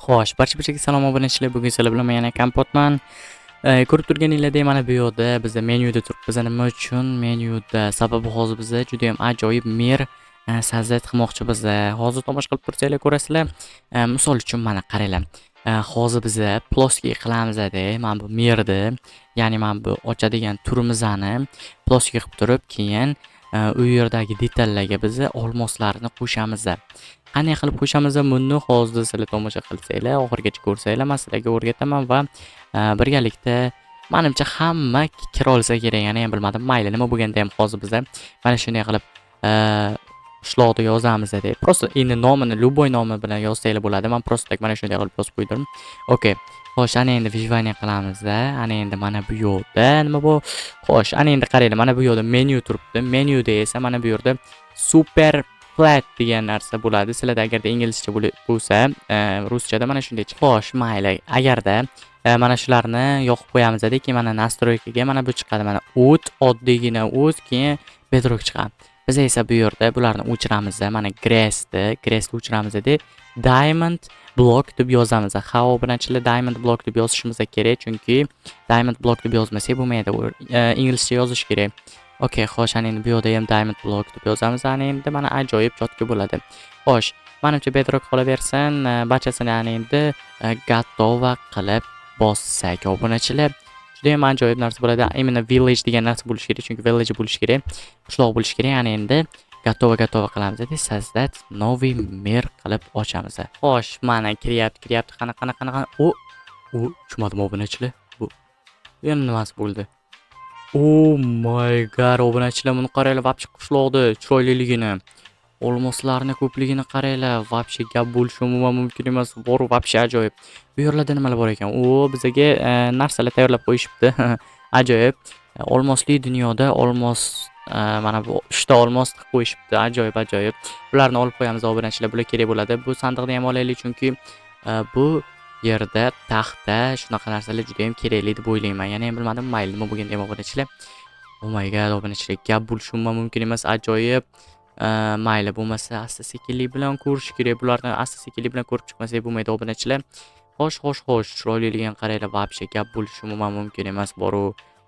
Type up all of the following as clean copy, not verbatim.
Xo'sh, barchaga salom obunachilar. Bugun sizlar bilan men yana Kompotman. Ko'rib turganinglardek mana bu yerda biz menyuda turibmiz. Nima uchun menyuda? Sababi hozir biz juda ham ajoyib mer sozdать qilmoqchimiz. Hozir tomosha qilib tursanglar ko'rasizlar. Misol uchun mana qaranglar. Hozir biz ploskiy qilamiz-da. Mana bu merni, ya'ni mana bu ochadigan turimizni ploskiy qilib turib, keyin u yerdagi detallarga biz olmoslarni qo'shamiz. Qanday qilib qo'shamiz buni hozir sizlar tomosha qilsanglar, oxirigacha ko'rsanglar, men sizlarga o'rgataman va birgalikda menimcha hamma kira olsa kerak, yana ham bilmadim. Mayli, nima bo'lganda ham hozir biz mana shunday qilib qishloqda yozamiz deb. Просто endi nomini любой nomi bilan yozsanglar bo'ladi. Men просто mana shunday qilib yozib qo'ydim. Okay. Xo'sh, ana endi vijvaniya qilamiz-da. Ana endi mana bu yo'lda nima bu? Xo'sh, ana endi qaranglar, mana bu yo'lda menyu turibdi. Menyuda esa mana bu yerda super flat degan narsa bo'ladi. Sizlarda agarda inglizcha bo'lsa, ruschada mana shunday chiqadi. Xo'sh, mayli. Agarda mana shularni yoqib qo'yamiz-da, keyin mana nastroykaga mana bu chiqadi. Mana o't, oddiygina o't, keyin bedrock chiqadi. Biz esa bu yerda bularni o'chiramiz. Mana grassni o'chiramiz-da. Diamond block deb yozamiz. Ha, obunachilar diamond block deb yozishimiz kerak, chunki diamond block deb yozmasak bo'lmaydi. Inglizcha yozish kerak. Okay, xo'sh, ana endi bu yerda ham diamond block deb yozamiz. Ana endi mana ajoyib chotka bo'ladi. Xo'sh, menimcha bedrock qolaversin. Barchasini ana endi gatova qilib bossak, obunachilar, juda ham ajoyib narsa bo'ladi. Imенно village degan narsa bo'lishi kerak, chunki village bo'lishi kerak, qishloq bo'lishi kerak. Ana endi gatova qilamiz deb sozdать новый мир qilib ochamiz. Xo'sh, mana kiryapti. Qanaqa. O, tushmadim obunachilar. Bu yana nimasi bo'ldi? Oh my god, obunachilar, buni qaranglar, vobshe qishloqda chiroyliligini, olmoslarni ko'pligini qaranglar, vobshe gap bo'lishi umuman mumkin emas. Bor, vobshe ajoyib. Bu yerlarda nimalar bor ekan? Bizga narsalar tayyorlab qo'yishibdi. Ajoyib. Olmosli dunyoda olmos, mana bu 3 ta olmos qilib qo'yishibdi. Ajoyib. Bularni olib qo'yamiz obunachilar, bular kerak bo'ladi. Bu sandiqni ham olaylik, chunki bu yerda taxta shunaqa narsalar juda ham kerakli deb o'ylayman. Yana ham bilmadim, mayli, nima bo'lganda ham obunachilar. Oh my god, obunachilar, gap bo'lishi umuman mumkin emas. Ajoyib. Mayli, bo'lmasa asta-sekinlik bilan ko'rish kerak. Bularni asta-sekinlik bilan ko'rib chiqmasak bo'lmaydi obunachilar. Xo'sh, chiroyliligini qaranglar, vobshe gap bo'lishi umuman mumkin emas. Boru,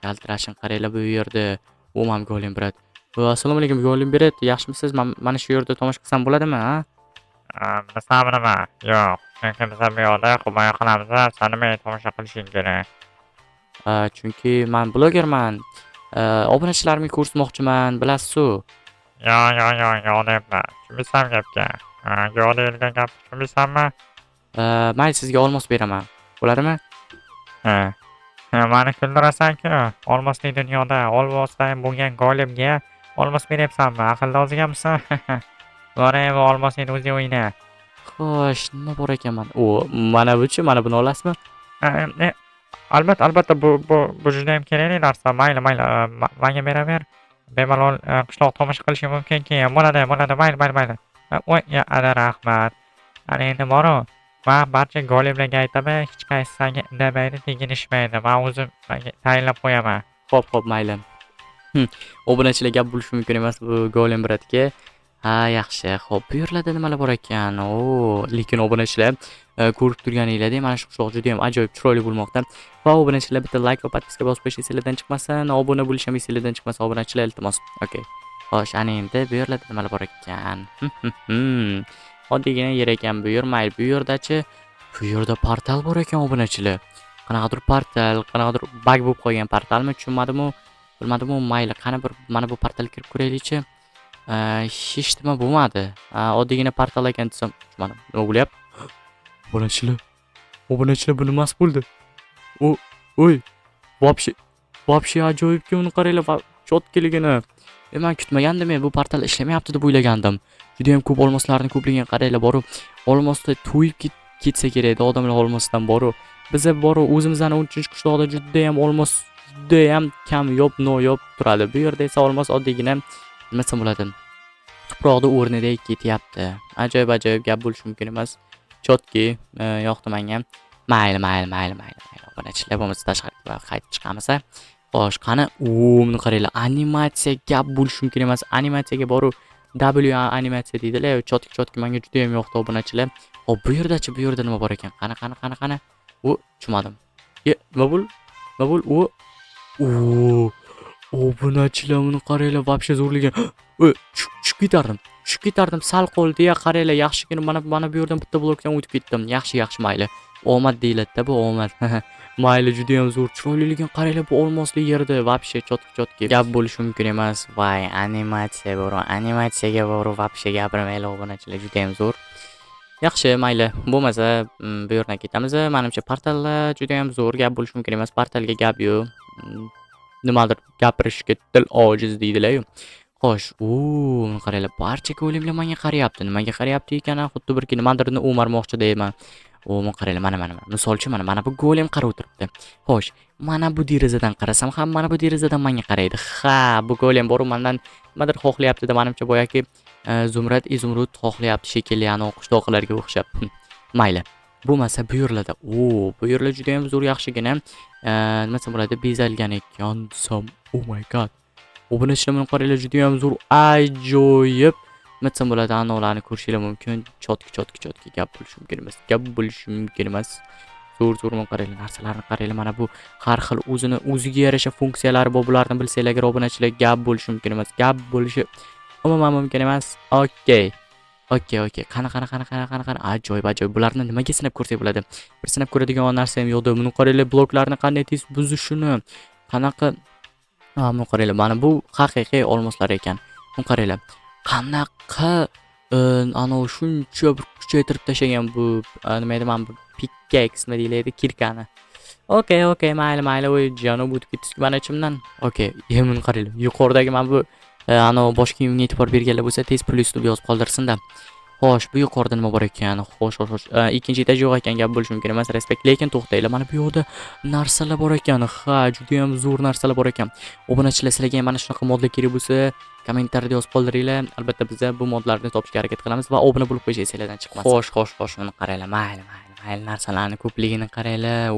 yaltirashini qaranglar bu yerda. O'mam golim brat. Assalomu alaykum, golim brat. Yaxshimisiz? Mana shu yerda tomosha qilsam bo'ladimi, ha? Bilasanmi? Yo'q. Chunki biz bu yoqda himoya qilamiz, sen nima tomosha qilishing kerak. Chunki men blogerman. Obunachilarimga ko'rsatmoqchiman, bilasiz-ku. Yo'q deyapman. Tushunmaysan gapga. Yo'q deyilgan gap tushunmaysanmi? Mayli, sizga olmos beraman. Bo'ladimi? Mani kuldirasan-ku. Olmosli dunyoda olmosdan bo'lgan golimga olmos beryapsanmi? Aqlda ozganmisan? Bora, bu olmosni o'zing o'yna. Xo'sh, nima bor ekan mana? Mana buchi, mana buni olasizmi? Albatta, bu juda ham kerakli narsa. Mayli, menga beraver. Bemalol qishloq tomosha qilishim mumkin keyin. Bo'ladi, mayli. Voy, ana rahmat. Ana endi boru, men barcha golimlarga aytaman, hech qaysi senga indamaydi, teginishmaydi. Men o'zim tayinlab qo'yaman. Xo'p, mayli. Obunachilar, gap bo'lishi mumkin emas bu golim bratga. Ha, yaxshi. Xo'p, bu yerlarda nimalar bor ekan? Lekin obunachilar, ko'rib turganinglardek, mana shu qishloq juda ham ajoyib chiroyli bo'lmoqda. Va obunachilar, bitta like va podpiska bosib qo'yish esingizdan chiqmasin. Obuna bo'lish ham esingizdan chiqmasin obunachilar, iltimos. Okay. Xo'sh, ana endi bu yerlarda nimalar bor ekan? Oddiygina yer ekan bu yer. Mayli, bu yerdachi, bu yerda portal bor ekan obunachilar. Qanaqadir portal, qanaqadir bug bo'lib qolgan portalmi, tushunmadim-u, bilmadim-u. Mayli, qani bir mana bu portalga kirib ko'raylik-chi. Hech nima bo'lmadi. Oddiygina portal ekan desam, tushunmadim. Nima bo'lyapti? Obunachilar, bu nimasi bo'ldi? Oy, vobshe ajoyibga, uni qaranglar, chotkiligini. Men kutmagandim, bu portal ishlamayapti deb o'ylagandim. Juda ham ko'p olmoslarni ko'pligiga qaranglar, borib olmosda to'yib ketsa kerak, odamlar olmosdan borib. Biz borib o'zimizning 13-qishloqda juda ham olmos juda ham kam noyob turadi. Bu yerda esa olmos oddiygina nima desam bo'ladi? Tuproqda o'rnidek ketyapti. Ajoyib gap bo'lishi mumkin emas. Chotki, yoqdi menga. Mayli. Obunachilar, bo'lmasa tashqariga qaytib chiqamiz. Xo'sh, qani? Buni qaranglar, animatsiya gap bo'lishi mumkin emas. Animatsiyaga borib W animatsiya deydilar. Chotki menga juda ham yoqdi obunachilar. Hop, bu yerda nima bor ekan? Qani. U tushmadim. Nima bo'l? O! Obunachilar buni qaranglar, вообще zo'rlagan. Tushib ketardim. Sal qoldi-ya, qaranglar, yaxshigina mana bu yerdan bitta blokdan o'tib ketdim. Yaxshi, mayli. Omad deyiladi-da, bu omad. Mayli, juda ham zo'r. Chiroyliligini qaranglar, bu olmosli yerda, вообще chotki. Gap bo'lishi mumkin emas. Voy, animatsiyaga borib вообще gapirmaylar obunachilar, juda ham zo'r. Yaxshi, mayli. Bo'lmasa, bu yerdan ketamiz. Menimcha portallar juda ham zo'r, gap bo'lishi mumkin emas. Portalga gap yo'q. Nimadir gapirishga til ojiz deydilar-yu. Xo'sh, buni qaranglar, barcha golemlar menga qarayapti. Nimaga qarayapti ekan? Xuddi bir nimadirni o'marmoqchi deyman. Buni qaranglar, mana. Misolchi mana bu golem qarab o'tiribdi. Xo'sh, mana bu derazadan qarasam ham mana bu derazadan menga qaraydi. Ha, bu golem bor mendan nimadir xohlayapti deb menimcha boyaki Zumrad, Izumrud xohlayapti shekilli, qishloqlarga o'xshab. Mayli. Bo'lmasa bu yerlarda. Bu yerlar juda ham zo'r, yaxshigina. Nima desam bo'ladi, bezalgan ekan desam. Oh my god. Obunachilar buni qaranglar, juda ham zo'r, ajoyib. Nima desam bo'ladi, ularni ko'rishinglar mumkin. Chotki gap bo'lishi mumkin emas. Zo'r buni qaranglar, narsalarni qaranglar. Mana bu har xil o'ziga yarasha funksiyalari bor. Bularni bilsanglar, obunachilar, gap bo'lishi mumkin emas. Gap bo'lishi umuman mumkin emas. Okey. Qani. Ajoyib. Bularni nimaga sinab ko'rsak bo'ladi? Bir sinab ko'radigan narsa ham yo'qdi. Buni qaranglar, bloklarni qanday tez buzishini. Qanaqa? Buni qaranglar. Mana bu haqiqiy olmoslar ekan. Buni qaranglar. Qanaqa shuncha bir kuchaytirib tashlagan bu nima edi, mana bu pickaxe nima deyiladi, kirkani. Okey, mayli. Voy, janob o'tib ketdingiz mana ichimdan. Okey, buni qaranglar. Yuqoridagi mana bu bosh kiyimga e'tibor berganlar bo'lsa, tez plyus deb yozib qoldirsin-da. Xo'sh, bu yuqorida nima bor ekan? Xo'sh. Ikkinchi etaj yo'q ekan, gap bo'lishi mumkin emas. Respekt. Lekin to'xtanglar, mana bu yoqda narsalar bor ekan. Ha, juda ham zo'r narsalar bor ekan. Obunachilar, sizlarga ham mana shunaqa modlar kerak bo'lsa, kommentariyada yozib qoldiringlar. Albatta biz bu modlarni topishga harakat qilamiz va obuna bo'lib qo'yish esinglardan chiqmasin. Xo'sh, buni qaranglar. Mayli. Narsalarni ko'pligini qaranglar.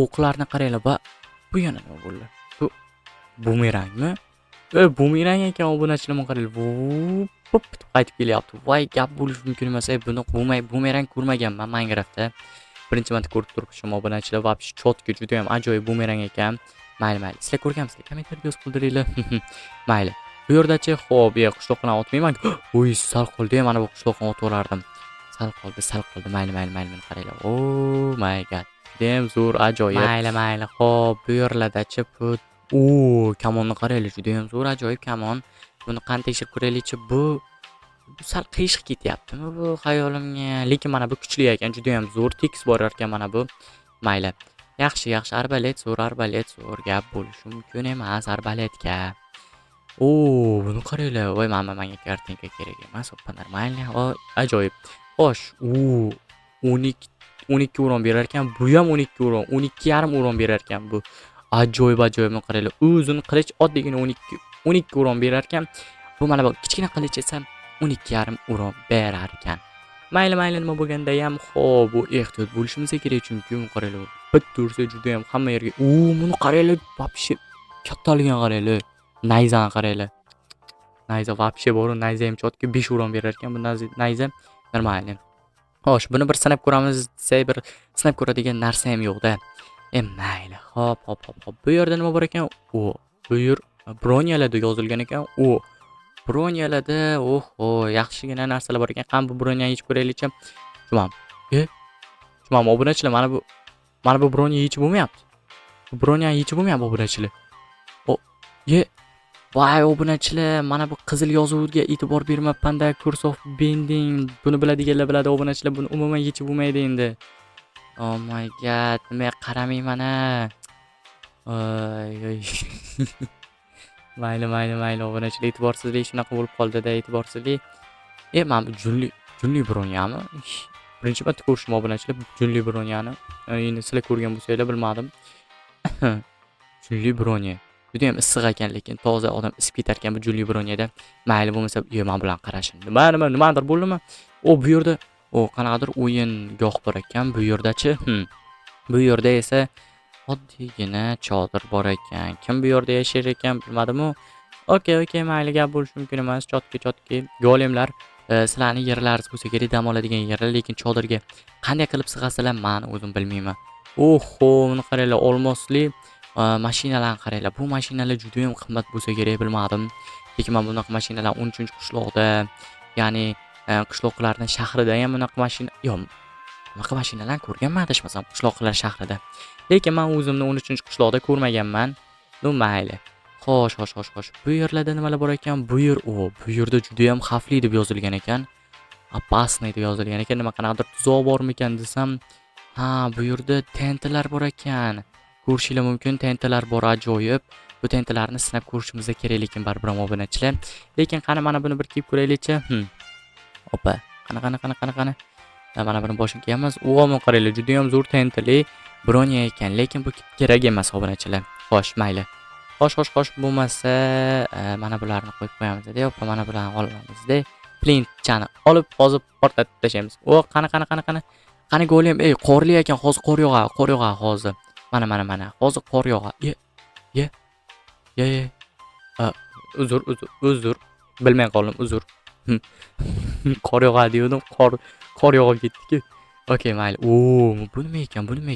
O'qlarni qaranglar. Va bu yana nima bo'ldi? Bu bumerangmi? Bumerang ekan, obunachilar, buni qaranglar. Qaytib kelyapti. Voy, gap bo'lishi mumkin emas. Buni bumerang ko'rmaganman Minecraftda. Birinchi marta ko'rib turibman, obunachilar. Вообще chotki, juda ham ajoyib bumerang ekan. Mayli. Sizlar ko'rganmisizlar? Kommentariyada yozib qoldiringlar. Mayli. Bu yerdachi, xo'p, qishloqni otmayman. Voy, sal qoldi, mana bu qishloqni otib olardim. Sal qoldi. Mayli, buni qaranglar. Oh my god. Juda ham zo'r, ajoyib. Mayli. Xo'p, bu yerlardachi kamonni qaranglar, juda ham zo'r, ajoyib kamon. Buni qani tekshirib ko'raylikchi. Bu sal qiyshiq ketyaptimi bu xayolimga? Lekin mana bu kuchli ekan, juda ham zo'r, tekis borar ekan mana bu. Mayli. Yaxshi, arbalet zo'r, gap bo'lishi mumkin emas arbaletga. Buni qaranglar. Voy, menga kartinka kerak emas, oppa normalniy. Ajoyib. Xo'sh, 12 uron berar ekan. Bu ham 12 uron, 12,5 uron berar ekan bu. Ajoyib. Buni qaranglar. O'zini qilich oddiygina 12 uron berar ekan. Bu mana bu kichkina qilich esa 12,5 uron berar ekan. Mayli, nima bo'lganda ham, xo'p, bu ehtiyot bo'lishimiz kerak, chunki buni qaranglar. Bitta ursa juda ham hamma yerga. Buni qaranglar, вообще kattaligini qaranglar. Nayzani qaranglar. Nayza вообще bor, nayza ham chotki 5 uron berar ekan. Bu nayza normalniy. Xo'sh, buni bir sinab ko'ramiz, desak bir sinab ko'radigan narsa ham yo'q-da. Mayli. Hop. Bu yerda nima bor ekan? Bu yer bronyalarda yozilgan ekan. Bronyalarda, yaxshigina narsalar bor ekan. Qani bu bronyani yechib ko'raylikchi. Chumam, obunachilar, mana bu bronya yechib bo'lmayapti. Bu bronyani yechib bo'lmayapti obunachilar. Voy, obunachilar, mana bu qizil yozuvga e'tibor bermabman-da. Curse of bending. Buni biladiganlar biladi, obunachilar, buni umuman yechib bo'lmaydi endi. Oh my god, nimaga qaramayman-a? Mayli, obunachilar, e'tiborsizlik shunaqa bo'lib qoldi-da, e'tiborsizlik. Mana bu junli bronyami? Birinchi marta ko'rishim, obunachilar, junli bronyani. Endi sizlar ko'rgan bo'lsanglar, bilmadim. Junli bronya. Juda ham issiq ekan, lekin toza odam isib ketar ekan bu junli bronyada. Mayli, bo'lmasa, men bilan qarashing. Nimadir bo'ldimi? Bu yerda qanaqadir o'yin goh bor ekan. Bu yerdachi? Bu yerda esa oddiygina chodir bor ekan. Kim bu yerda yashar ekan, bilmadim-ku. Okey, mayli, gap bo'lishi mumkin emas. Chotki. Golemlar sizlarning yerlaringiz bo'lsa kerak, dam oladigan yerlar, lekin chodirga qanday qilib sig'asizlar, men o'zim bilmayman. Oho, buni qaranglar, olmosli mashinalarni qaranglar. Bu mashinalar juda ham qimmat bo'lsa kerak, bilmadim. Lekin men bunaqa mashinalar 13-qishloqda, ya'ni qishloqlarning shahrida ham bunaqa mashina, yo'q, bunaqa mashinalarni ko'rganman adashmasam, qishloqlar shahrida. Lekin men o'zimni 13-qishloqda ko'rmaganman. No mayli. Xo'sh. Bu yerlarda nimalar bor ekan? Bu yerda juda ham xavfli deb yozilgan ekan. Опасный deb yozilgan ekan. Nima qanaqadir tuzoq bormikan desam, ha, bu yerda tentalar bor ekan. Ko'rishinglar mumkin, tentalar bor ajoyib. Bu tentalarni sinab ko'rishimiz kerak, lekin baribir obunachilar. Lekin qani mana buni bir kiyib ko'raylik-chi. Opa, qani. Mana buni boshim kiyamiz. O'mi qaranglar, juda ham zo'r tentali bronya ekan, lekin bu kerak emas obunachilar. Xo'sh, mayli. Xo'sh, bo'lmasa, mana bularni qo'yib qo'yamiz-da, yo'q, mana bularni olamiz-da. Plinchani olib hozir portlatib tashlaymiz. Qani. Qani go'lim, qorli ekan, hozir qor yog'adi hozir. Mana. Hozir qor yog'adi. Ye. Uzr. Bilmay qoldim, uzr. Qor yog'adi dedim, qor yog'ib ketdi-ku. Okay, mayli. Bu nima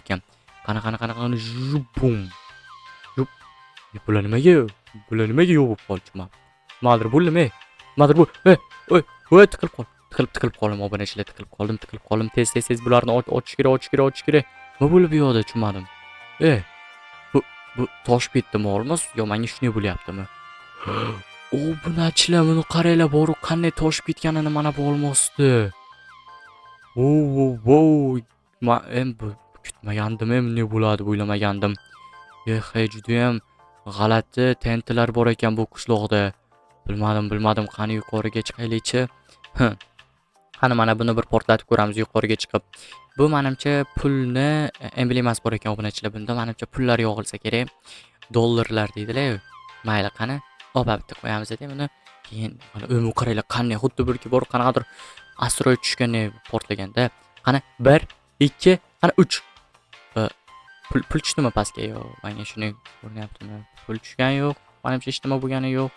ekan? Qani. Bum. Bular nimaga yo'q bo'lib qolchima. Madir bo'ldimi? Voy, tiqilib qoldim, obunachilar, tiqilib qoldim. Tez bularni ochish kerak. Nima bo'lib bu yoqda tushunmadim. Bu toshib ketdimi olmos? Yo, menga shunday bo'lyaptimi? Obunachilar, buni qaranglar, boru qanday toshib ketganini mana bu olmosdi. Men kutmagandim, bunday bo'ladi deb o'ylamagandim. Juda ham g'alati tentalar bor ekan bu qishloqda. Bilmadim. Qani yuqoriga chiqaylik-chi. Qani mana buni bir portlatib ko'ramiz yuqoriga chiqib. Bu menimcha pulni emblemas bor ekan obunachilar. Bunda menimcha pullar yog'ilsa kerak. Dollarlar deydilar. Mayli, qani. Bitta qo'yamiz-da buni. Keyin mana o'mi qaranglar, qanday xuddi birki bor, qanaqadir asteroid tushgandek portlaganda. Qani 1, 2, qani 3. Pul tushdimi pastga? Yo'q, menga shuni ko'rinyaptimi? Pul tushgan yo'q. Menimcha hech nima bo'lgani yo'q.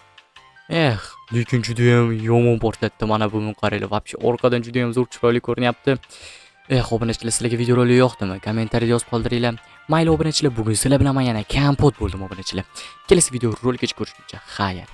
Lekin juda ham yomon portlatdi. Mana buni qaranglar, vobshe orqadan juda ham zo'r chiroyli ko'rinyapti. Obunachilar, sizlarga videorolik yoqdimi? Kommentariyada yozib qoldiringlar. Mayli obunachilar, bugun sizlar bilan men yana kompot bo'ldim obunachilar. Kelasi video rolikda ko'rishguncha xayr.